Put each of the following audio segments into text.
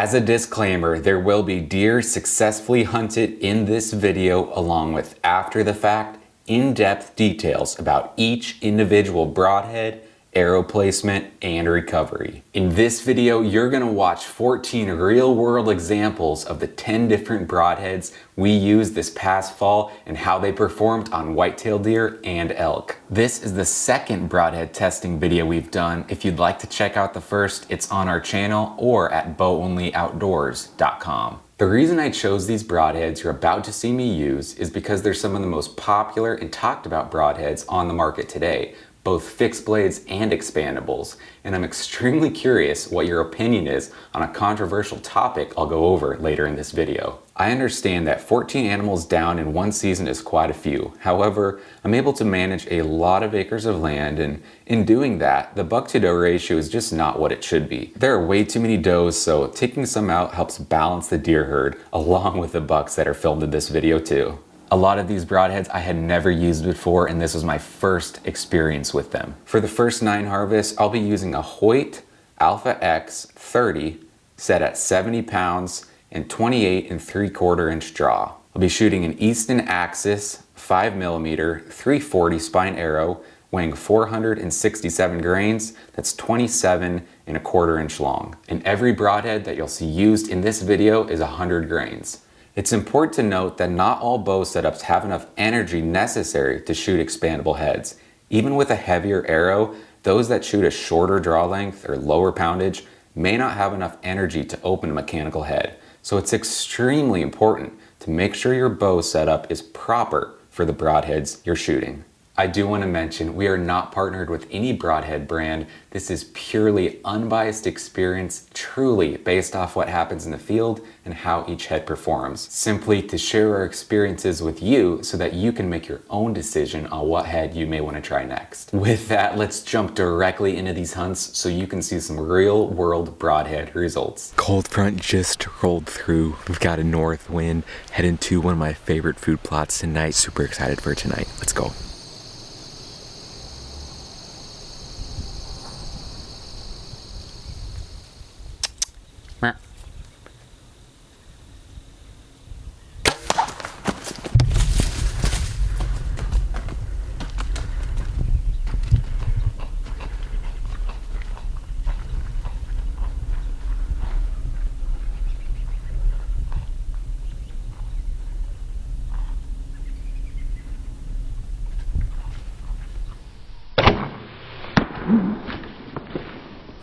As a disclaimer, there will be deer successfully hunted in this video, along with after the fact, in-depth details about each individual broadhead, arrow placement, and recovery. In this video, you're gonna watch 14 real-world examples of the 10 different broadheads we used this past fall and how they performed on whitetail deer and elk. This is the second broadhead testing video we've done. If you'd like to check out the first, it's on our channel or at bowonlyoutdoors.com. The reason I chose these broadheads you're about to see me use is because they're some of the most popular and talked about broadheads on the market today, both fixed blades and expandables, and I'm extremely curious what your opinion is on a controversial topic I'll go over later in this video. I understand that 14 animals down in one season is quite a few. However, I'm able to manage a lot of acres of land, and in doing that, the buck to doe ratio is just not what it should be. There are way too many does, so taking some out helps balance the deer herd along with the bucks that are filmed in this video too. A lot of these broadheads I had never used before, and this was my first experience with them. For the first 9 harvests, I'll be using a Hoyt Alpha X 30 set at 70 pounds and 28 3/4 inch draw. I'll be shooting an Easton Axis 5mm 340 spine arrow weighing 467 grains, that's 27 1/4 inch long. And every broadhead that you'll see used in this video is 100 grains. It's important to note that not all bow setups have enough energy necessary to shoot expandable heads. Even with a heavier arrow, those that shoot a shorter draw length or lower poundage may not have enough energy to open a mechanical head. So it's extremely important to make sure your bow setup is proper for the broadheads you're shooting. I do want to mention we are not partnered with any broadhead brand. This is purely unbiased experience, truly based off what happens in the field and how each head performs. Simply to share our experiences with you so that you can make your own decision on what head you may want to try next. With that, let's jump directly into these hunts so you can see some real world broadhead results. Cold front just rolled through. We've got a north wind heading to one of my favorite food plots tonight. Super excited for tonight. Let's go.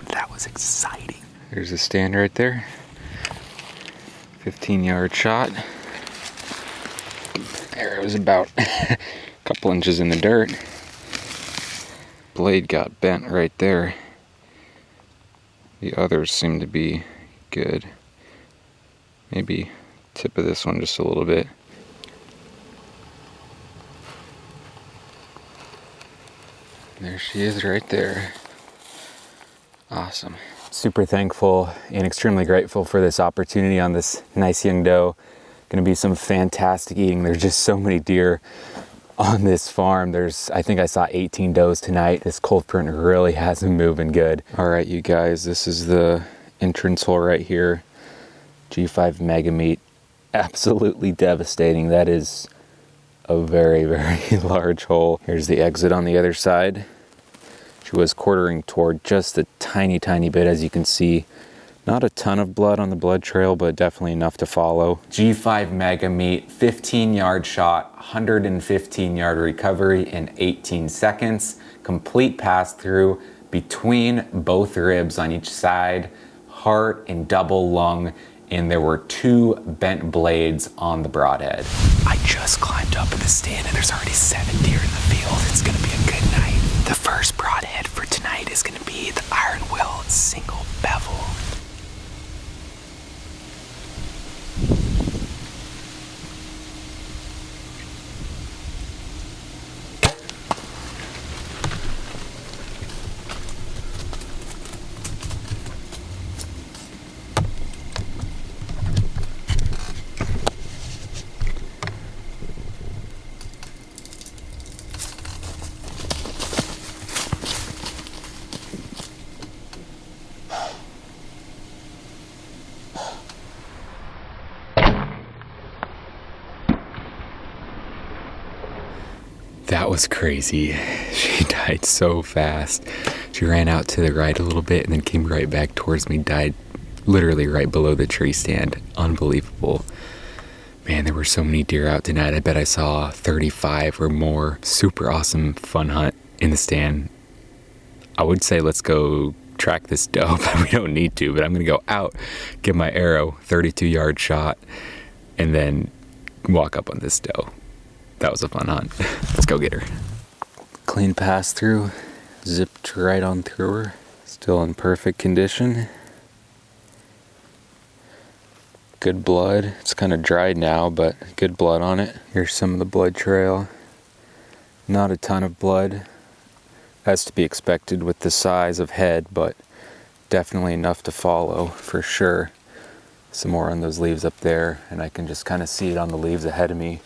That was exciting. There's a stand right there. 15-yard shot. Arrow's about a couple inches in the dirt. Blade got bent right there. The others seem to be good. Maybe tip of this one just a little bit. There she is right there. Awesome. Super thankful and extremely grateful for this opportunity on this nice young doe. Gonna be some fantastic eating. There's just so many deer on this farm. I think I saw 18 does tonight. This cold front really has them moving good. All right, you guys, this is the entrance hole right here. G5 Mega Meat, absolutely devastating. That is a very, very large hole. Here's the exit on the other side. She was quartering toward just a tiny, tiny bit, as you can see. Not a ton of blood on the blood trail, but definitely enough to follow. G5 Mega Meat, 15-yard shot, 115-yard recovery in 18 seconds. Complete pass through between both ribs on each side, heart and double lung, and there were 2 bent blades on the broadhead. I just climbed up in the stand and there's already 7 deer in the field. It's gonna be a good night. The first broadhead for tonight is gonna be the Iron Will single bevel. That was crazy. She died so fast. She ran out to the right a little bit and then came right back towards me, died literally right below the tree stand. Unbelievable. Man, there were so many deer out tonight. I bet I saw 35 or more. Super awesome fun hunt in the stand. I would say let's go track this doe, but we don't need to. But I'm going to go out, get my arrow, 32-yard shot, and then walk up on this doe. That was a fun hunt. Let's go get her. Clean pass through, zipped right on through her. Still in perfect condition. Good blood. It's kind of dried now, but good blood on it. Here's some of the blood trail. Not a ton of blood, as to be expected with the size of head, but definitely enough to follow for sure. Some more on those leaves up there, and I can just kind of see it on the leaves ahead of me.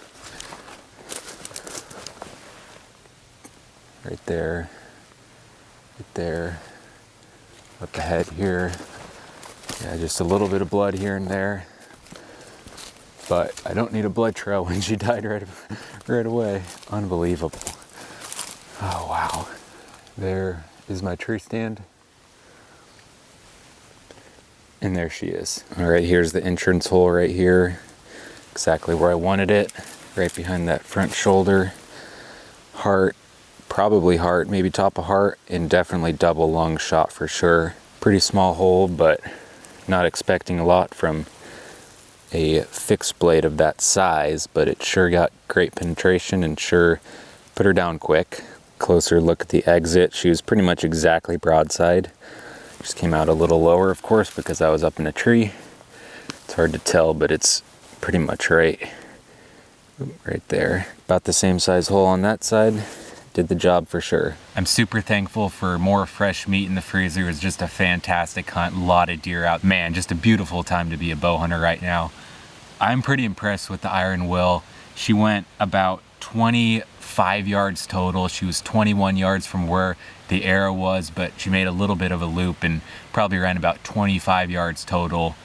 Right there, up ahead here. Yeah, just a little bit of blood here and there. But I don't need a blood trail when she died right away. Unbelievable. Oh, wow. There is my tree stand. And there she is. All right, here's the entrance hole right here. Exactly where I wanted it. Right behind that front shoulder. Heart. Probably heart, maybe top of heart, and definitely double lung shot for sure. Pretty small hole, but not expecting a lot from a fixed blade of that size, but it sure got great penetration and sure put her down quick. Closer look at the exit. She was pretty much exactly broadside. Just came out a little lower, of course, because I was up in a tree. It's hard to tell, but it's pretty much right there. About the same size hole on that side. Did the job for sure. I'm super thankful for more fresh meat in the freezer. It was just a fantastic hunt, a lot of deer out. Man, just a beautiful time to be a bow hunter right now. I'm pretty impressed with the Iron Will. She went about 25 yards total. She was 21 yards from where the arrow was, but she made a little bit of a loop and probably ran about 25 yards total,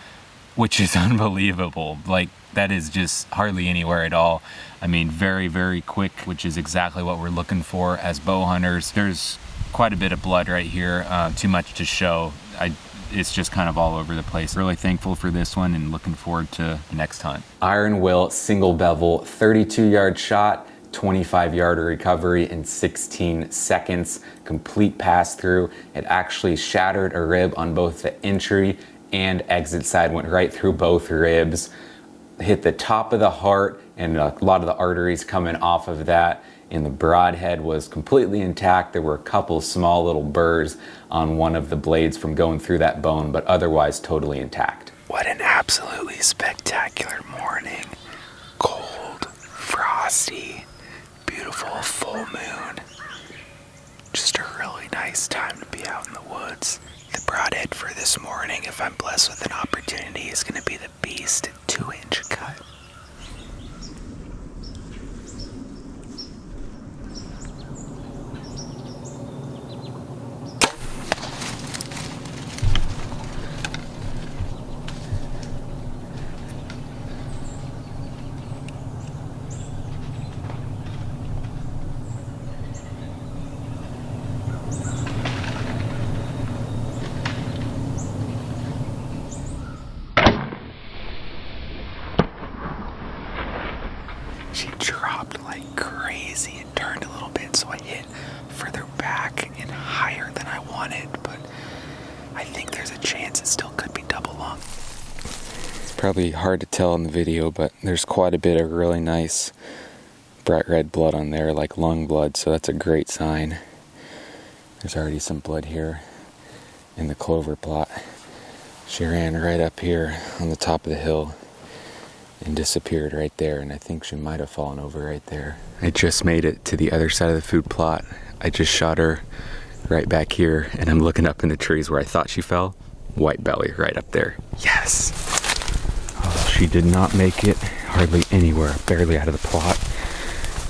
which is unbelievable. Like, that is just hardly anywhere at all. I mean, very, very quick, which is exactly what we're looking for as bow hunters. There's quite a bit of blood right here, too much to show. It's just kind of all over the place. Really thankful for this one and looking forward to the next hunt. Iron Will, single bevel, 32-yard shot, 25-yard recovery in 16 seconds, complete pass through. It actually shattered a rib on both the entry and exit side, went right through both ribs, hit the top of the heart and a lot of the arteries coming off of that. And the broadhead was completely intact. There were a couple small little burrs on one of the blades from going through that bone, but otherwise totally intact. What an absolutely spectacular morning. Cold, frosty, beautiful full moon. Just a really nice time to be out in the woods. The broadhead for this morning, if I'm blessed with an opportunity, is going to be the beast 2-inch cut. She dropped like crazy and turned a little bit, so I hit further back and higher than I wanted, but I think there's a chance it still could be double lung. It's probably hard to tell in the video, but there's quite a bit of really nice bright red blood on there, like lung blood, so that's a great sign. There's already some blood here in the clover plot. She ran right up here on the top of the hill and disappeared right there, and I think she might have fallen over right there. I just made it to the other side of the food plot. I just shot her right back here, and I'm looking up in the trees where I thought she fell. White belly right up there. Yes! Oh, she did not make it hardly anywhere, barely out of the plot.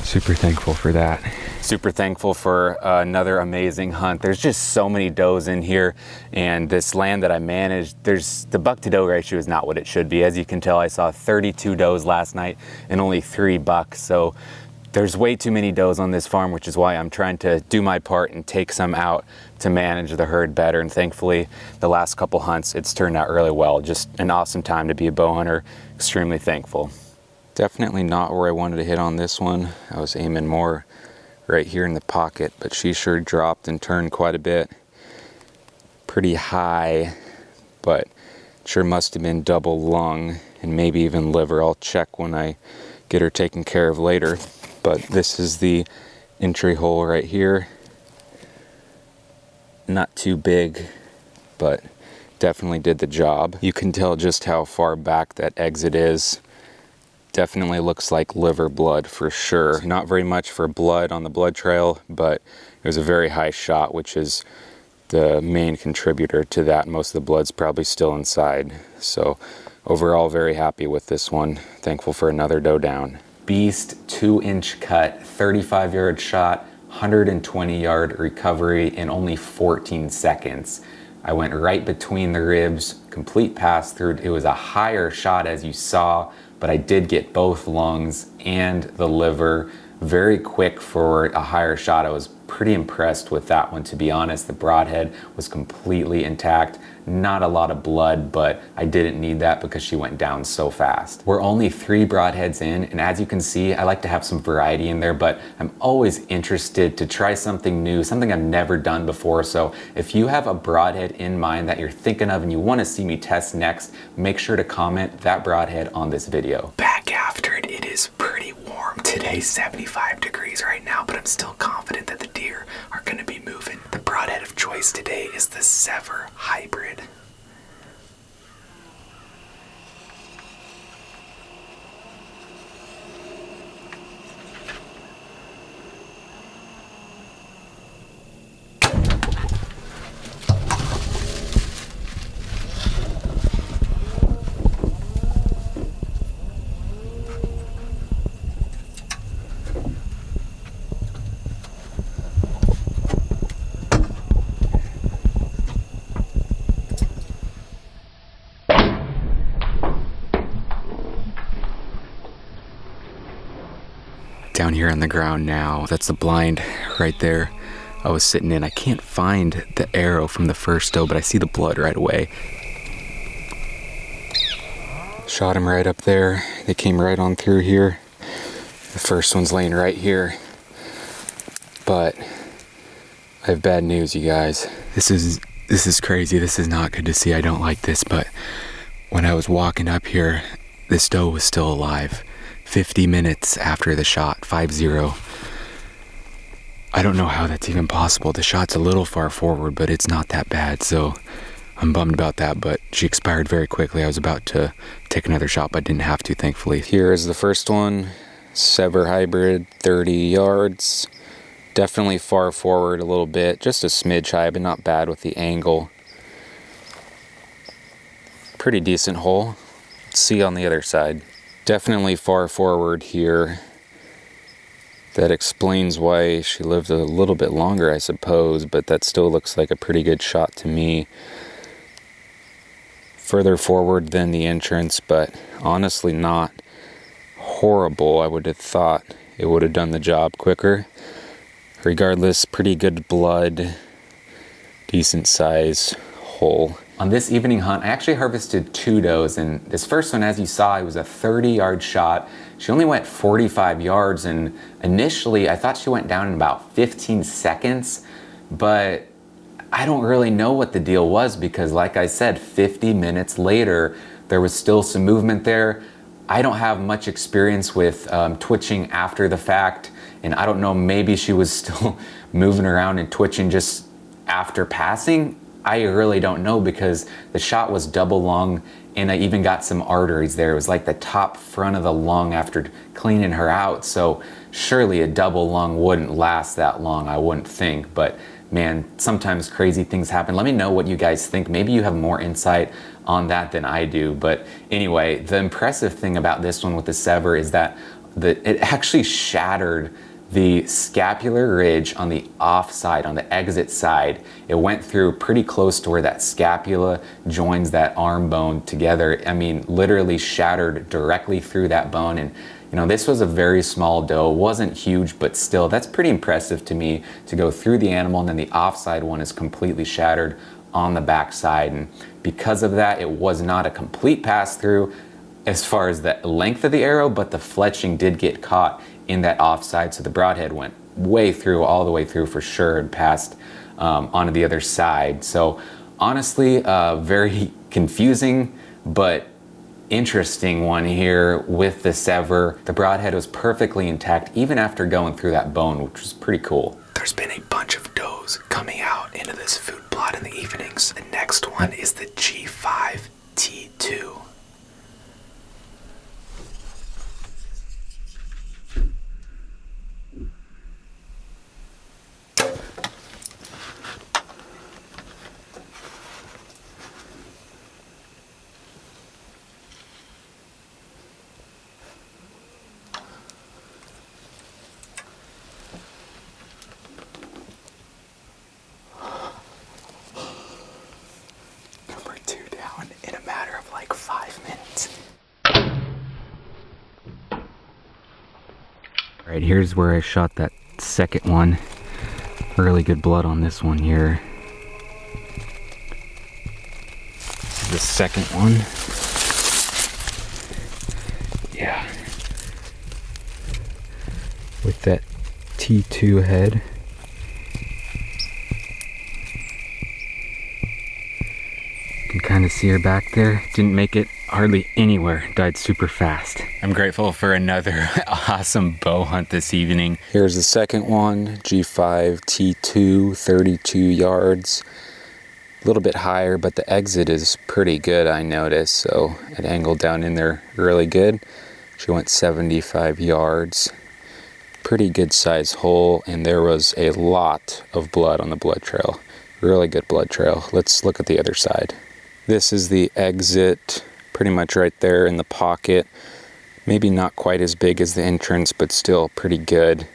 Super thankful for that. Super thankful for another amazing hunt. There's just so many does in here, and this land that I managed, the buck to doe ratio is not what it should be. As you can tell, I saw 32 does last night and only 3 bucks, so There's way too many does on this farm, which is why I'm trying to do my part and take some out to manage the herd better. And thankfully, the last couple hunts, it's turned out really well. Just an awesome time to be a bow hunter. Extremely thankful. Definitely not where I wanted to hit on this one. I was aiming more right here in the pocket, but she sure dropped and turned quite a bit. Pretty high, but sure must have been double lung and maybe even liver. I'll check when I get her taken care of later. But this is the entry hole right here. Not too big, but definitely did the job. You can tell just how far back that exit is. Definitely looks like liver blood for sure. Not very much for blood on the blood trail, but it was a very high shot, which is the main contributor to that. Most of the blood's probably still inside. So overall, very happy with this one. Thankful for another doe down. Beast 2-inch cut, 35-yard shot, 120-yard recovery in only 14 seconds. I went right between the ribs, complete pass through. It was a higher shot as you saw, but I did get both lungs and the liver very quick for a higher shot. I was pretty impressed with that one, to be honest. The broadhead was completely intact. Not a lot of blood, but I didn't need that because she went down so fast. We're only 3 broadheads in, and as you can see, I like to have some variety in there, but I'm always interested to try something new, something I've never done before. So if you have a broadhead in mind that you're thinking of and you want to see me test next, make sure to comment that broadhead on this video. Back after it, it is pretty warm today, 75 degrees right now, but I'm still confident that the deer are going to be moving. The broadhead of choice today is the Sever Hybrid. Down here on the ground now, that's the blind right there I was sitting in. I can't find the arrow from the first doe, but I see the blood right away. Shot him right up there. They came right on through here. The first one's laying right here. But I have bad news, you guys. This is crazy. This is not good to see. I don't like this, but when I was walking up here, this doe was still alive. 50 minutes after the shot, 5-0. I don't know how that's even possible. The shot's a little far forward, but it's not that bad, so I'm bummed about that, but she expired very quickly. I was about to take another shot, but didn't have to, thankfully. Here is the first one, Sever Hybrid, 30 yards. Definitely far forward a little bit, just a smidge high, but not bad with the angle. Pretty decent hole. Let's see on the other side. Definitely far forward here. That explains why she lived a little bit longer, I suppose, but that still looks like a pretty good shot to me. Further forward than the entrance, but honestly not horrible. I would have thought it would have done the job quicker. Regardless, pretty good blood, decent size hole. On this evening hunt, I actually harvested 2 does, and this first one, as you saw, it was a 30-yard shot. She only went 45 yards, and initially I thought she went down in about 15 seconds, but I don't really know what the deal was because, like I said, 50 minutes later, there was still some movement there. I don't have much experience with twitching after the fact, and I don't know, maybe she was still moving around and twitching just after passing. I really don't know because the shot was double lung and I even got some arteries there. It was like the top front of the lung after cleaning her out. So surely a double lung wouldn't last that long, I wouldn't think. But man, sometimes crazy things happen. Let me know what you guys think. Maybe you have more insight on that than I do. But anyway, the impressive thing about this one with the Sever is that it actually shattered the scapular ridge on the off side, on the exit side. It went through pretty close to where that scapula joins that arm bone together. I mean, literally shattered directly through that bone. And You know, this was a very small doe, wasn't huge, but still, that's pretty impressive to me to go through the animal, and then the offside one is completely shattered on the backside. And because of that, it was not a complete pass through as far as the length of the arrow, but the fletching did get caught in that offside, so the broadhead went way through, all the way through for sure, and passed onto the other side. So honestly, very confusing, but interesting one here with the sever. The broadhead was perfectly intact even after going through that bone, which was pretty cool. There's been a bunch of does coming out into this food plot in the evenings. The next one is the G5 T2. In a matter of like 5 minutes. All right, here's where I shot that second one. Really good blood on this one here. This is the second one. Yeah. With that T2 head. You can kind of see her back there. Didn't make it hardly anywhere. Died super fast. I'm grateful for another awesome bow hunt this evening. Here's the second one, G5 T2, 32 yards. A little bit higher, but the exit is pretty good, I noticed. So it angled down in there really good. She went 75 yards. Pretty good size hole, and there was a lot of blood on the blood trail. Really good blood trail. Let's look at the other side. This is the exit, pretty much right there in the pocket. Maybe not quite as big as the entrance, but still pretty good.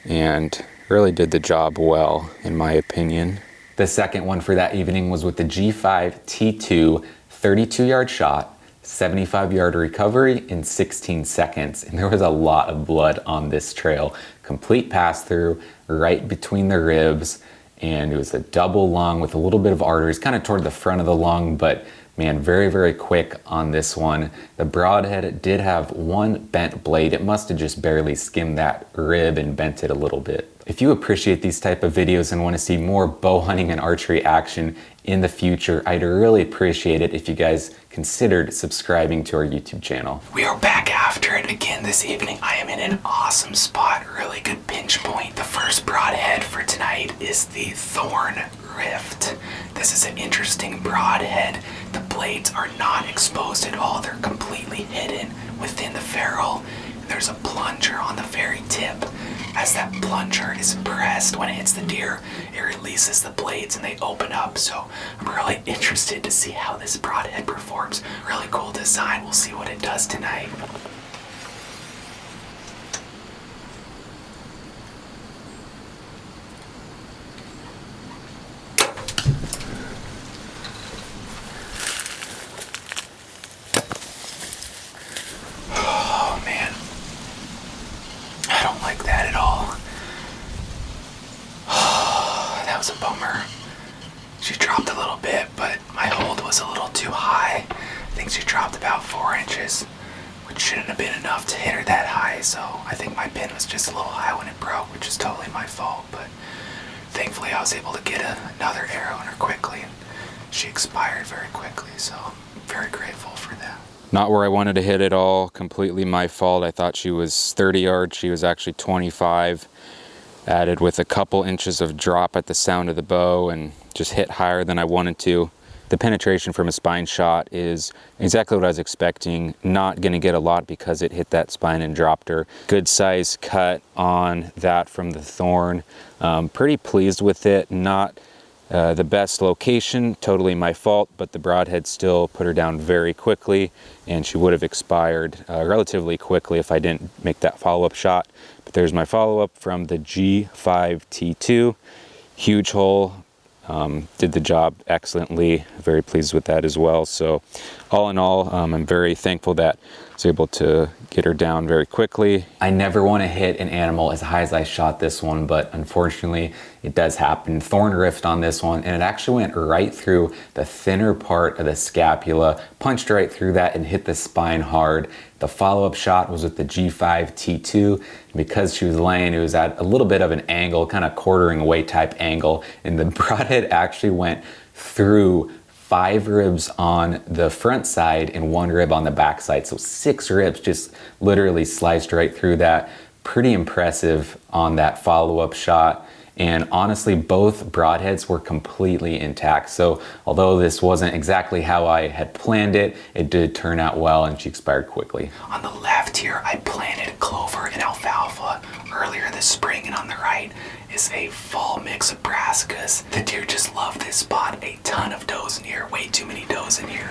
And really did the job well, in my opinion. The second one for that evening was with the G5 T2, 32-yard shot, 75-yard recovery in 16 seconds. And there was a lot of blood on this trail. Complete pass through, right between the ribs. And it was a double lung with a little bit of arteries kind of toward the front of the lung, but man, very, very quick on this one. The broadhead did have one bent blade. It must have just barely skimmed that rib and bent it a little bit. If you appreciate these type of videos and want to see more bow hunting and archery action in the future, I'd really appreciate it if you guys considered subscribing to our YouTube channel. We are back after it again this evening. I am in an awesome spot, really good pinch point. The first broadhead for tonight is the Thorn Rift. This is an interesting broadhead. The blades are not exposed at all. They're completely hidden within the ferrule. There's a plunger on the very tip. As that plunger is pressed when it hits the deer, it releases the blades and they open up. So I'm really interested to see how this broadhead performs. Really cool design. We'll see what it does tonight. Oh man, I don't like that at all. That was a bummer. She dropped a little bit, but my hold was a little too high. I think she dropped about 4 inches, which shouldn't have been enough to hit her that high. So I think my pin was just a little high when it broke, which is totally my fault. But thankfully I was able to get another arrow in her quickly, and she expired very quickly. So I'm very grateful for that. Not where I wanted to hit at all, completely my fault. I thought she was 30 yards, she was actually 25. Added with a couple inches of drop at the sound of the bow and just hit higher than I wanted to. The penetration from a spine shot is exactly what I was expecting. Not gonna get a lot because it hit that spine and dropped her. Good size cut on that from the Thorn. Pretty pleased with it. Not the best location, totally my fault, but the broadhead still put her down very quickly, and she would have expired relatively quickly if I didn't make that follow-up shot. But there's my follow-up from the G5 T2. Huge hole, Did the job excellently. Very pleased with that as well. So all in all, I'm very thankful that I was able to get her down very quickly. I never want to hit an animal as high as I shot this one, but unfortunately it does happen. Thorn rift on this one, and it actually went right through the thinner part of the scapula, punched right through that and hit the spine hard. The follow-up shot was with the G5 T2. And because she was laying, it was at a little bit of an angle, kind of quartering away type angle, and the broadhead actually went through 5 ribs on the front side and 1 rib on the back side. So 6 ribs just literally sliced right through that. Pretty impressive on that follow-up shot. And honestly, both broadheads were completely intact. So although this wasn't exactly how I had planned it, it did turn out well and she expired quickly. On the left here, I planted clover and alfalfa earlier this spring, and on the right is a fall mix of brassicas. The deer just love this spot. A ton of does in here, way too many does in here.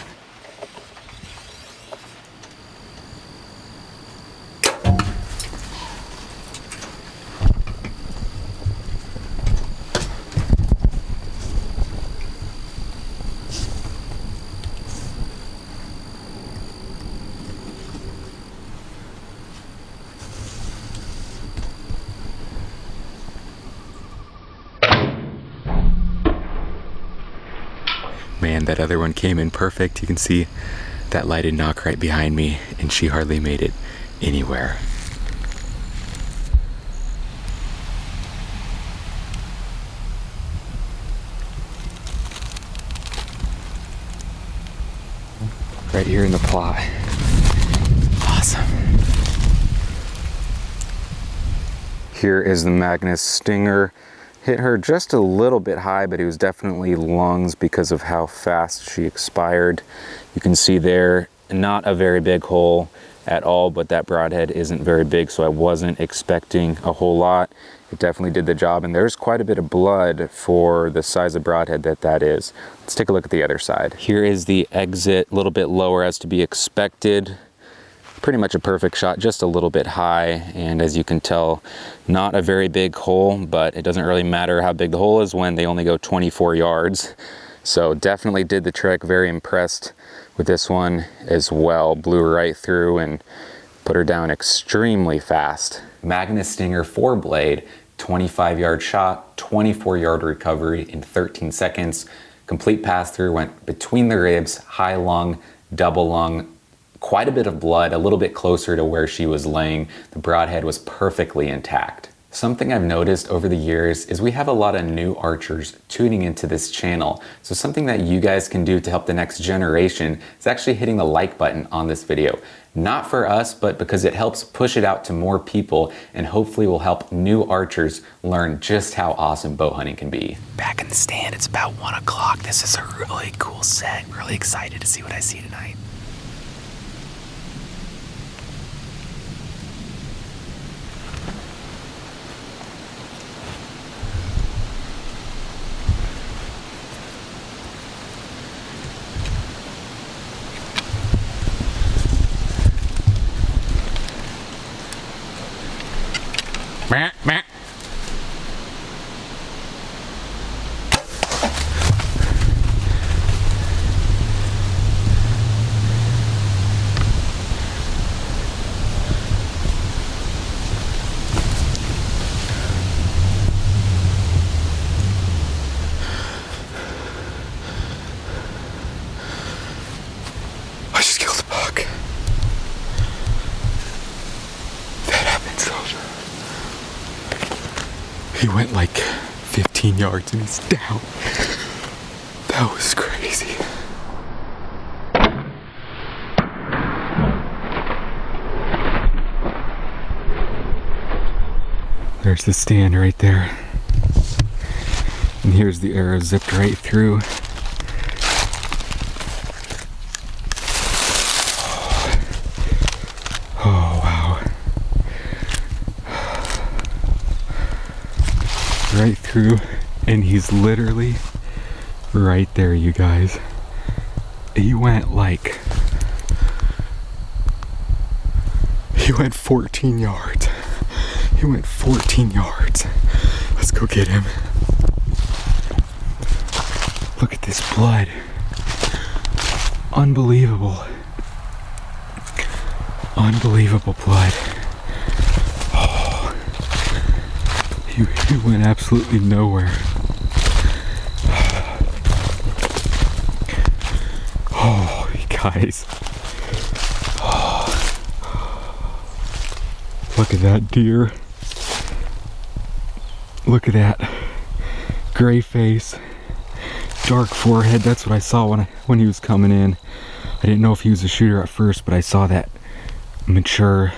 Man, that other one came in perfect. You can see that lighted knock right behind me, and she hardly made it anywhere. Right here in the plot. Awesome. Here is the Magnus Stinger. Hit her just a little bit high, but it was definitely lungs because of how fast she expired. You can see there, not a very big hole at all, but that broadhead isn't very big, so I wasn't expecting a whole lot. It definitely did the job, and there's quite a bit of blood for the size of broadhead that is. Let's take a look at the other side. Here is the exit, a little bit lower as to be expected. Pretty much a perfect shot, just a little bit high, and as you can tell, not a very big hole, but it doesn't really matter how big the hole is when they only go 24 yards. So definitely did the trick. Very impressed with this one as well. Blew right through and put her down extremely fast. Magnus Stinger 4-blade, 25-yard shot, 24-yard recovery in 13 seconds. Complete pass-through, went between the ribs, high lung, double lung, quite a bit of blood, a little bit closer to where she was laying. The broadhead was perfectly intact. Something I've noticed over the years is we have a lot of new archers tuning into this channel. So something that you guys can do to help the next generation is actually hitting the like button on this video. Not for us, but because it helps push it out to more people and hopefully will help new archers learn just how awesome bow hunting can be. Back in the stand, it's about 1 o'clock. This is a really cool set. Really excited to see what I see tonight. I just killed a buck. That happened so fast. He went like 15 yards and he's down. That was crazy. There's the stand right there. And here's the arrow zipped right through. Oh, wow. Right through, and he's literally right there, you guys. He went 14 yards. He went 14 yards. Let's go get him. Look at this blood. Unbelievable. Unbelievable blood. Oh, he went absolutely nowhere. Oh, you guys. Oh. Look at that deer. Look at that. Gray face. Dark forehead. That's what I saw when he was coming in. I didn't know if he was a shooter at first, but I saw that mature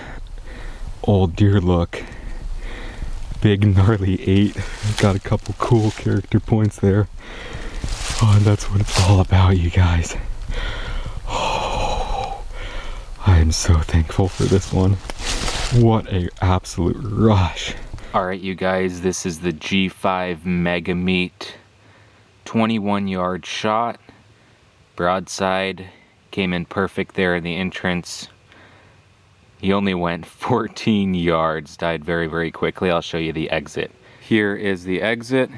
old deer look. Big gnarly 8. Got a couple cool character points there. Oh, and that's what it's all about, you guys. Oh, I am so thankful for this one. What a absolute rush. Alright, you guys, this is the G5 Mega Meat 21-yard shot. Broadside. Came in perfect there in the entrance. He only went 14 yards, died very, very quickly. I'll show you the exit. Here is the exit.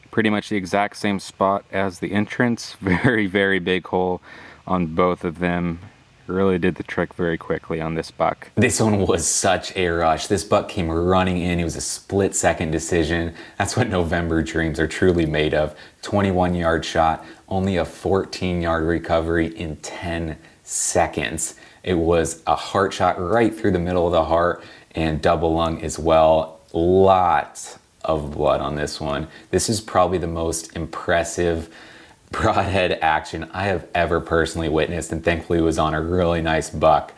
Pretty much the exact same spot as the entrance. Very, very big hole on both of them. Really did the trick very quickly on this buck. This one was such a rush. This buck came running in. It was a split-second decision. That's what November dreams are truly made of. 21-yard shot, only a 14-yard recovery in 10 seconds. It was a heart shot right through the middle of the heart and double lung as well. Lots of blood on this one. This is probably the most impressive broadhead action I have ever personally witnessed, and thankfully it was on a really nice buck.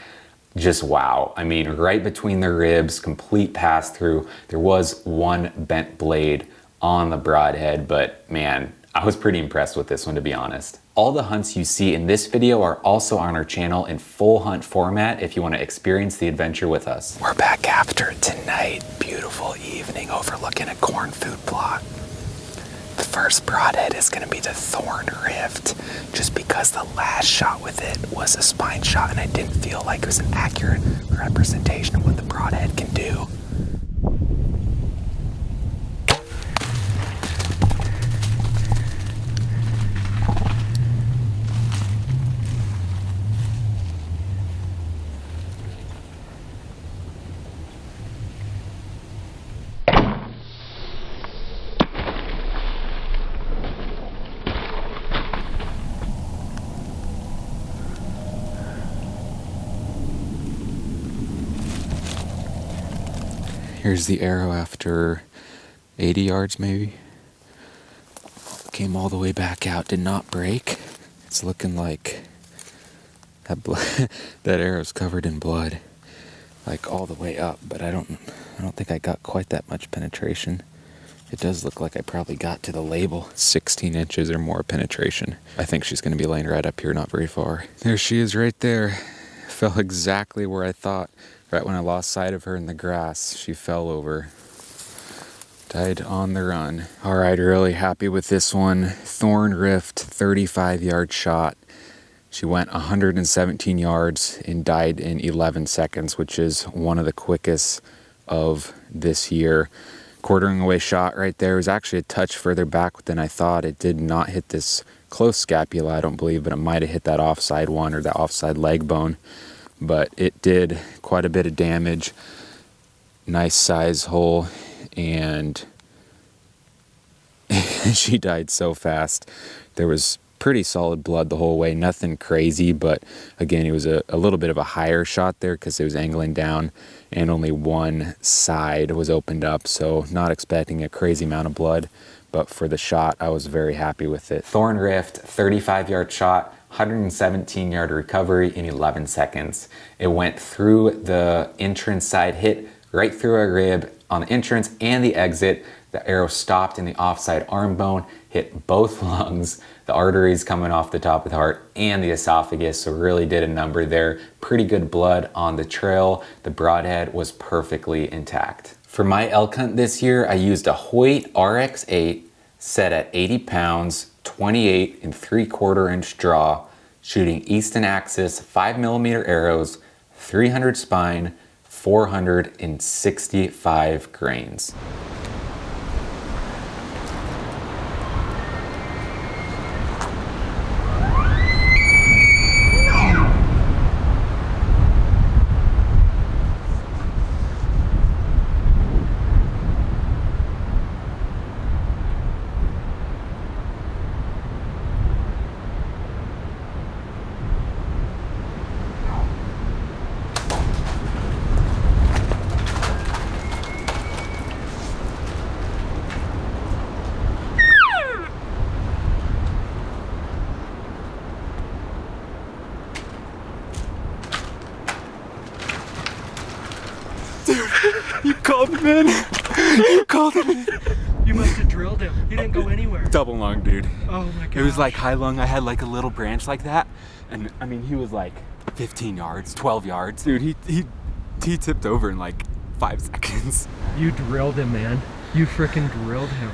Just wow. I mean, right between the ribs, complete pass through. There was one bent blade on the broadhead, but man, I was pretty impressed with this one, to be honest. All the hunts you see in this video are also on our channel in full hunt format if you want to experience the adventure with us. We're back after tonight. Beautiful evening overlooking a cornfood plot. The first broadhead is going to be the Thorn Rift, just because the last shot with it was a spine shot and I didn't feel like it was an accurate representation of what the broadhead can do. Here's the arrow after 80 yards maybe. Came all the way back out, did not break. It's looking like that that arrow's covered in blood, like all the way up, but I don't think I got quite that much penetration. It does look like I probably got to the label. 16 inches or more penetration. I think she's gonna be laying right up here, not very far. There she is right there. Fell exactly where I thought. Right when I lost sight of her in the grass, she fell over. Died on the run. All right, really happy with this one. Thorn Rift, 35-yard shot. She went 117 yards and died in 11 seconds, which is one of the quickest of this year. Quartering away shot right there. It was actually a touch further back than I thought. It did not hit this close scapula, I don't believe, but it might have hit that offside one or that offside leg bone. But it did quite a bit of damage. Nice size hole, and she died so fast. There was pretty solid blood the whole way, nothing crazy, but again, it was a little bit of a higher shot there because it was angling down and only one side was opened up, so not expecting a crazy amount of blood, but for the shot, I was very happy with it. Thorn Rift, 35-yard shot, 117-yard recovery in 11 seconds. It went through the entrance side, hit right through a rib on the entrance and the exit. The arrow stopped in the offside arm bone, hit both lungs, the arteries coming off the top of the heart, and the esophagus, so really did a number there. Pretty good blood on the trail. The broadhead was perfectly intact. For my elk hunt this year, I used a Hoyt RX-8 set at 80 pounds, 28 and 3/4 inch draw, shooting Easton Axis 5mm arrows, 300 spine, 465 grains. Dude, you called him in. You called him in. You must have drilled him. He didn't go anywhere. Double lung, dude. Oh my god. It was like high lung. I had like a little branch like that. And I mean, he was like 15 yards, 12 yards. Dude, he tipped over in like 5 seconds. You drilled him, man. You freaking drilled him.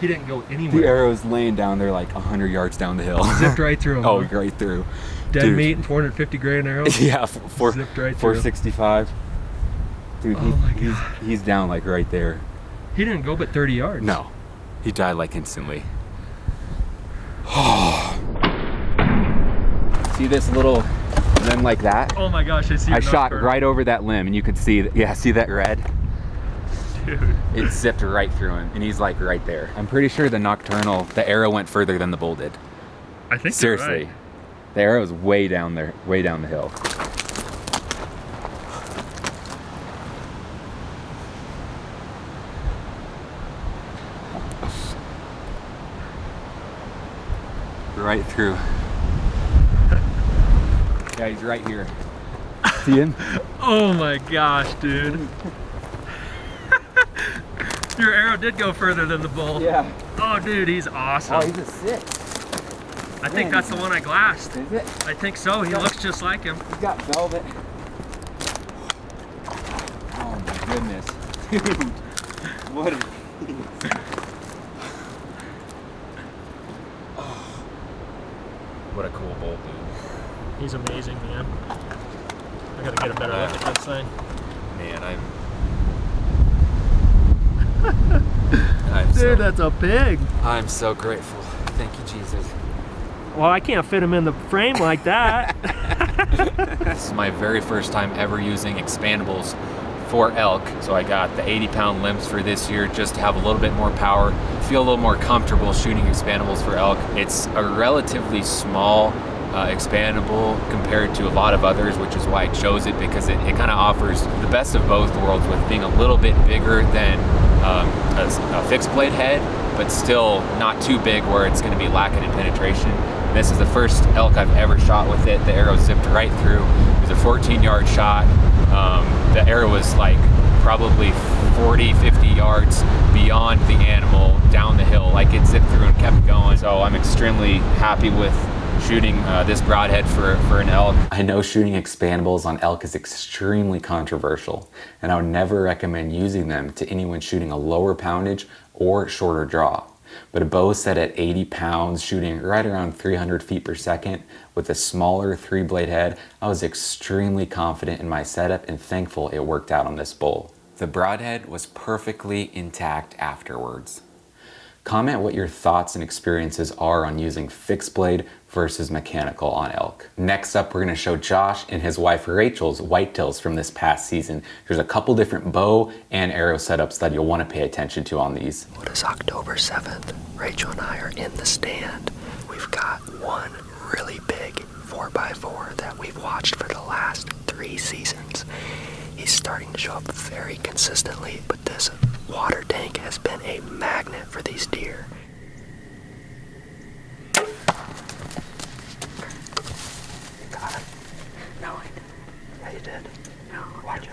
He didn't go anywhere. The arrow's laying down there like 100 yards down the hill. Zipped right through him. Oh, huh? right through. Dead Dude. meat and 450 grain arrows. Yeah, Zipped right through. 465. Dude, Oh my God. he's down like right there. He didn't go but 30 yards. No, he died like instantly. See this little limb like that? Oh my gosh, I see it. I shot right over that limb and you could see, yeah, see that red? Dude. It zipped right through him and he's like right there. I'm pretty sure the nocturnal, the arrow went further than the bull did. I think Seriously. you're right. The arrow's way down there, way down the hill. Right through. Yeah, he's right here. See him? Oh my gosh, dude. Your arrow did go further than the bull. Yeah. Oh, dude, he's awesome. Oh, he's a 6. I think that's the one I glassed. Is it? I think so. He looks just like him. He's got velvet. Oh my goodness. Dude, what a What a cool bull, dude. He's amazing, man. I gotta get a better look at this thing. Man, Dude, that's a pig. I'm so grateful. Thank you, Jesus. Well, I can't fit him in the frame like that. This is my very first time ever using expandables for elk. So I got the 80-pound limbs for this year just to have a little bit more power, feel a little more comfortable shooting expandables for elk. It's a relatively small expandable compared to a lot of others, which is why I chose it, because it kind of offers the best of both worlds with being a little bit bigger than a fixed blade head, but still not too big where it's going to be lacking in penetration. And this is the first elk I've ever shot with it. The arrow zipped right through. It was a 14-yard shot. The arrow was like probably 40-50 yards beyond the animal down the hill. Like it zipped through and kept going. So I'm extremely happy with shooting this broadhead for an elk. I know shooting expandables on elk is extremely controversial, and I would never recommend using them to anyone shooting a lower poundage or shorter draw. But a bow set at 80 pounds, shooting right around 300 feet per second with a smaller 3-blade head, I was extremely confident in my setup and thankful it worked out on this bull. The broadhead was perfectly intact afterwards. Comment what your thoughts and experiences are on using fixed blade versus mechanical on elk. Next up, we're gonna show Josh and his wife Rachel's whitetails from this past season. There's a couple different bow and arrow setups that you'll wanna pay attention to on these. Well, it is October 7th. Rachel and I are in the stand. We've got one really big 4x4 that we've watched for the last 3 seasons. He's starting to show up very consistently, but this water tank has been a magnet for these deer. Got him? No, I didn't. Yeah, you did. No, watch it.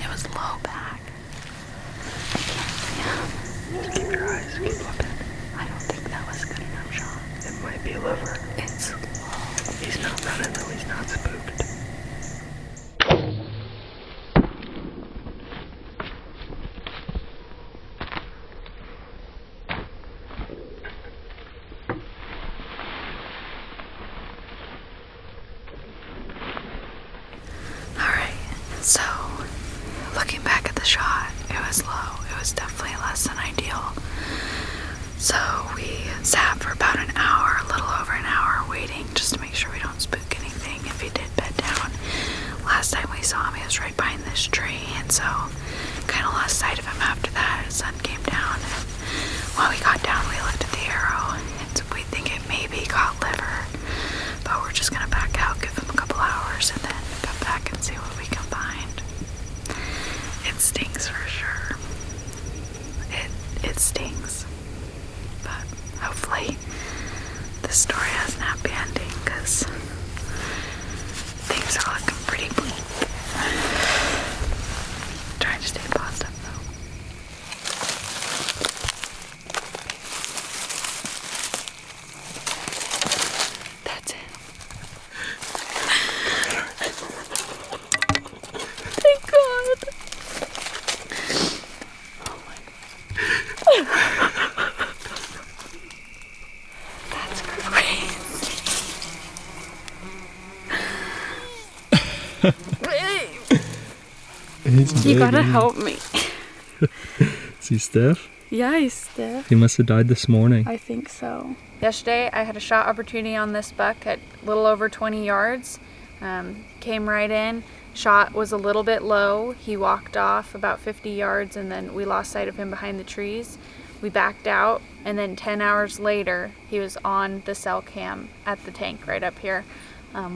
It was low back. Yeah. Keep your eyes, keep looking. I don't think that was a good enough shot. It might be liver. It's low. He's not running though, he's not spooked. Alright, so looking back at the shot, it was low. It was definitely less than ideal. So we sat for about an hour, a little over an hour, waiting just to make sure we don't spook anything if he did bed down. Last time we saw him, he was right behind this tree. and so kind of lost sight of him after that. The sun came down, and when we got down, we looked at the arrow, and we think it maybe got liver, but we're just gonna back out, give him a couple hours, and then come back and see what we can find. It stings for sure. It stings, but hopefully this story has an happy ending, because things are looking pretty bleak. Trying to stay positive though. That's it. Thank God. Oh my God. That's crazy. You gotta help me. Is he stiff? Yeah, he's stiff. He must have died this morning. I think so. Yesterday, I had a shot opportunity on this buck at a little over 20 yards. Came right in. Shot was a little bit low. He walked off about 50 yards, and then we lost sight of him behind the trees. We backed out, and then 10 hours later, he was on the cell cam at the tank right up here.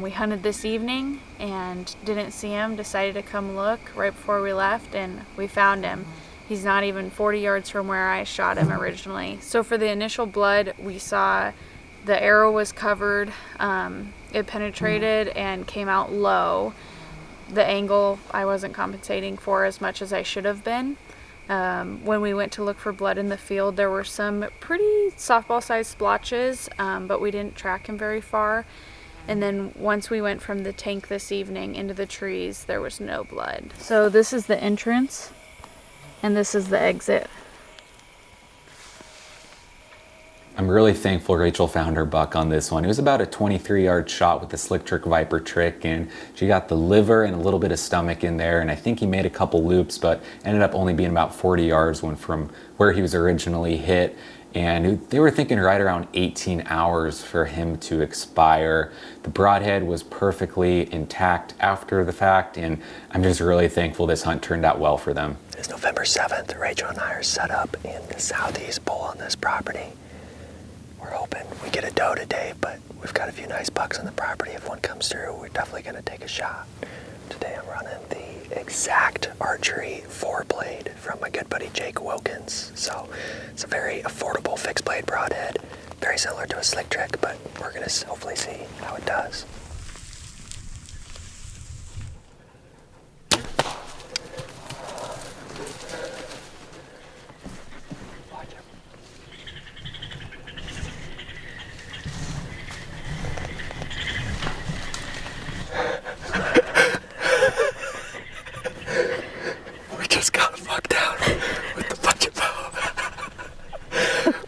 We hunted this evening and didn't see him, decided to come look right before we left, and we found him. He's not even 40 yards from where I shot him originally. So for the initial blood, we saw the arrow was covered, it penetrated and came out low. The angle I wasn't compensating for as much as I should have been. When we went to look for blood in the field, there were some pretty softball-sized splotches, but we didn't track him very far. And then once we went from the tank this evening into the trees, there was no blood. So this is the entrance, and this is the exit. I'm really thankful Rachel found her buck on this one. It was about a 23-yard shot with the Slick Trick Viper trick, and she got the liver and a little bit of stomach in there, and I think he made a couple loops, but ended up only being about 40 yards from where he was originally hit. And they were thinking right around 18 hours for him to expire. The broadhead was perfectly intact after the fact, and I'm just really thankful this hunt turned out well for them. It's November 7th. Rachel and I are set up in the southeast bowl on this property. We're hoping we get a doe today, but we've got a few nice bucks on the property. If one comes through, we're definitely going to take a shot. Today I'm running the Exact Archery 4-blade from my good buddy Jake Wilkins. So it's a very affordable fixed blade broadhead, very similar to a Slick Trick, but we're going to hopefully see how it does.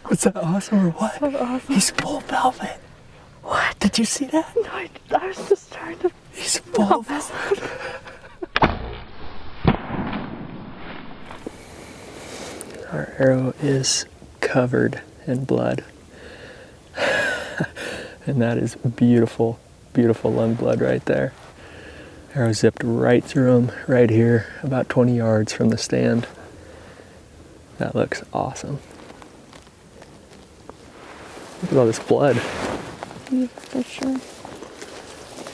Was that awesome or what? So awesome. He's full velvet. What? Did you see that? No, I was just trying to... He's full velvet. Our arrow is covered in blood. And that is beautiful, beautiful lung blood right there. Arrow zipped right through him, right here, about 20 yards from the stand. That looks awesome. Look at all this blood. Yeah, for sure.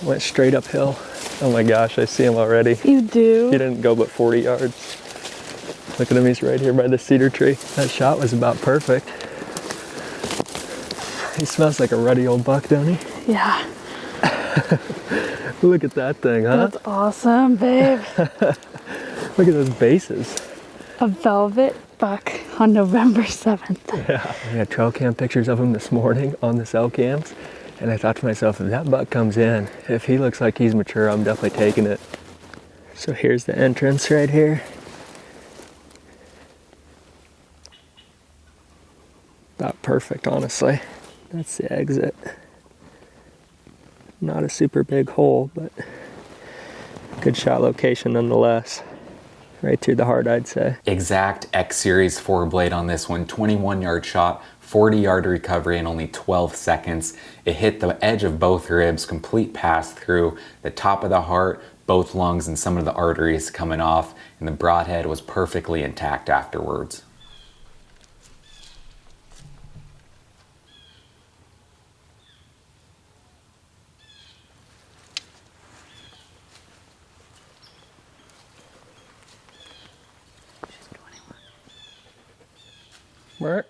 Went straight uphill. Oh my gosh, I see him already. You do? He didn't go but 40 yards. Look at him, he's right here by the cedar tree. That shot was about perfect. He smells like a ruddy old buck, don't he? Yeah. Look at that thing, huh? That's awesome, babe. Look at those bases. A velvet buck on November 7th. Yeah. We had trail cam pictures of him this morning on the cell cams, and I thought to myself, if that buck comes in, if he looks like he's mature, I'm definitely taking it. So here's the entrance right here. About perfect, honestly. That's the exit. Not a super big hole, but good shot location nonetheless. Right through the heart, I'd say. Exact X Series 4-blade on this one, 21-yard shot, 40-yard recovery in only 12 seconds. It hit the edge of both ribs, complete pass through the top of the heart, both lungs, and some of the arteries coming off, and the broadhead was perfectly intact afterwards. Mert?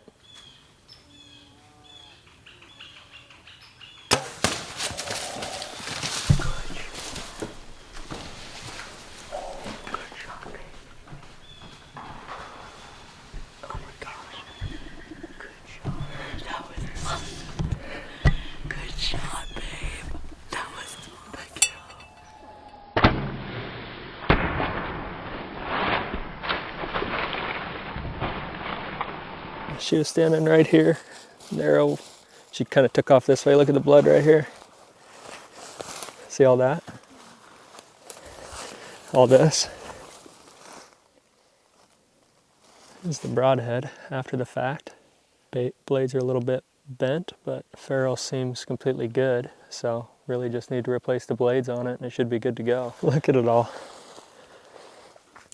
She was standing right here. The arrow, she kind of took off this way. Look at the blood right here. See all that? All this. This is the broadhead after the fact. Blades are a little bit bent, but ferrule seems completely good. So really just need to replace the blades on it and it should be good to go. Look at it all.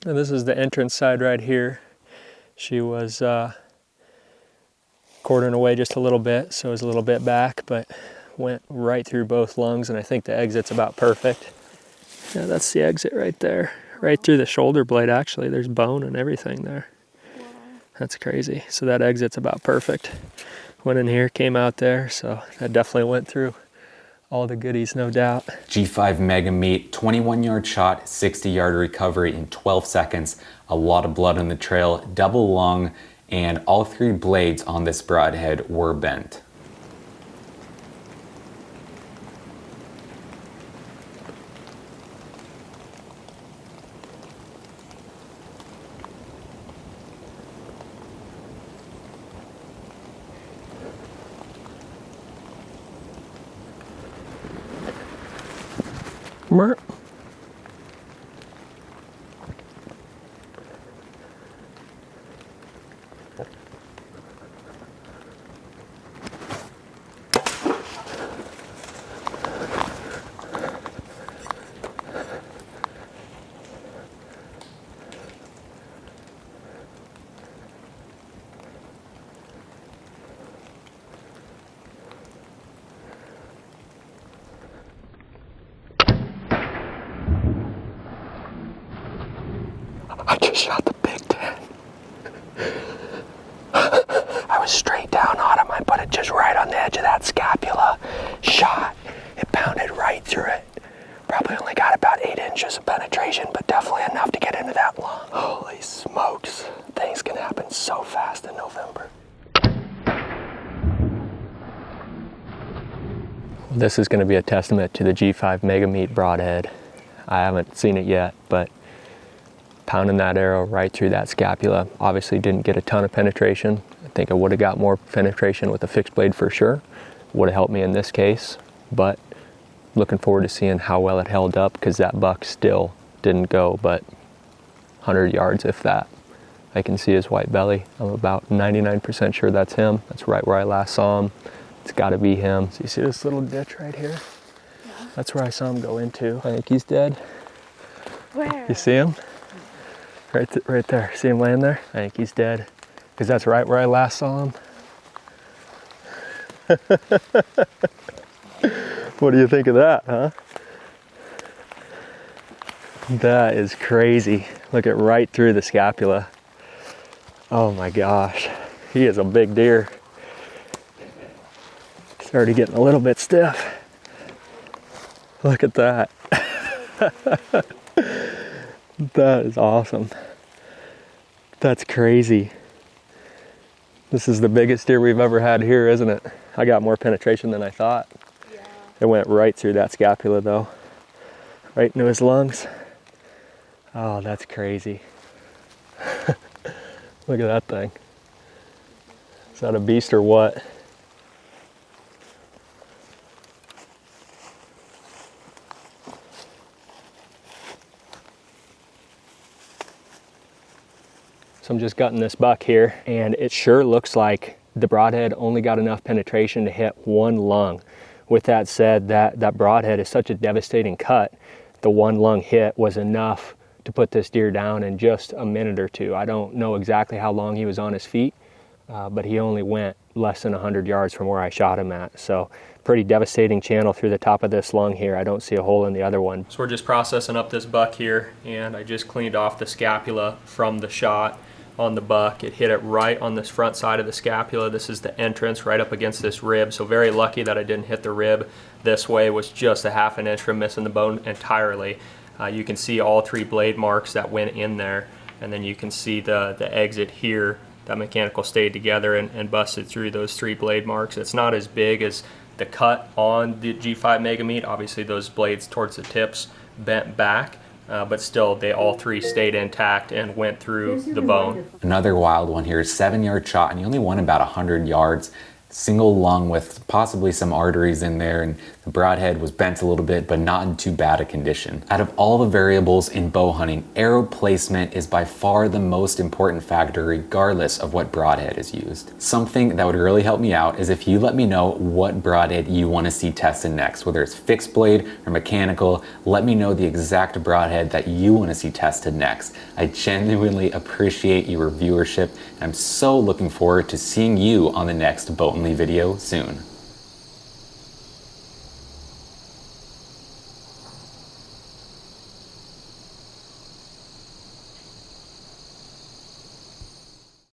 And this is the entrance side right here. She was quartering away just a little bit, so it was a little bit back, but went right through both lungs, and I think the exit's about perfect. Yeah, that's the exit right there. Right through the shoulder blade, actually. There's bone and everything there. Wow. That's crazy. So that exit's about perfect. Went in here, came out there, so that definitely went through all the goodies, no doubt. G5 Mega Meat, 21-yard shot, 60-yard recovery in 12 seconds. A lot of blood on the trail, double lung, and all 3 blades on this broadhead were bent. Mert. I just shot the Big Ten. I was straight down on him. I put it just right on the edge of that scapula. Shot. It pounded right through it. Probably only got about 8 inches of penetration, but definitely enough to get into that lung. Holy smokes. Things can happen so fast in November. This is going to be a testament to the G5 Mega Meat broadhead. I haven't seen it yet, but pounding that arrow right through that scapula. Obviously didn't get a ton of penetration. I think I would have got more penetration with a fixed blade for sure. Would have helped me in this case, but looking forward to seeing how well it held up, because that buck still didn't go but 100 yards, if that. I can see his white belly. I'm about 99% sure that's him. That's right where I last saw him. It's got to be him. So you see this little ditch right here? Yeah. That's where I saw him go into. I think he's dead. Where? You see him? Right there. See him laying there? I think he's dead. Because that's right where I last saw him. What do you think of that, huh? That is crazy. Look at right through the scapula. Oh my gosh. He is a big deer. He's already getting a little bit stiff. Look at that. That is awesome. That's crazy. This is the biggest deer we've ever had here, isn't it? I got more penetration than I thought. Yeah. It went right through that scapula though. Right into his lungs. Oh, that's crazy. Look at that thing. Is that a beast or what? So I'm just gutting this buck here, and it sure looks like the broadhead only got enough penetration to hit one lung. With that said, that broadhead is such a devastating cut. The one lung hit was enough to put this deer down in just a minute or two. I don't know exactly how long he was on his feet, but he only went less than 100 yards from where I shot him at. So pretty devastating channel through the top of this lung here. I don't see a hole in the other one. So we're just processing up this buck here, and I just cleaned off the scapula from the shot on the buck. It hit it right on this front side of the scapula. This is the entrance right up against this rib, so very lucky that I didn't hit the rib this way. Was just a half an inch from missing the bone entirely. You can see all 3 blade marks that went in there, and then you can see the exit here. That mechanical stayed together and busted through those 3 blade marks. It's not as big as the cut on the G5 Mega Meat. Obviously those blades towards the tips bent back, but still they all 3 stayed intact and went through the bone. Another wild one here, 7-yard shot, and he only went about 100 yards. Single lung with possibly some arteries in there, and the broadhead was bent a little bit, but not in too bad a condition. Out of all the variables in bow hunting, arrow placement is by far the most important factor regardless of what broadhead is used. Something that would really help me out is if you let me know what broadhead you want to see tested next, whether it's fixed blade or mechanical. Let me know the exact broadhead that you want to see tested next. I genuinely appreciate your viewership, and I'm so looking forward to seeing you on the next Bow Only video soon.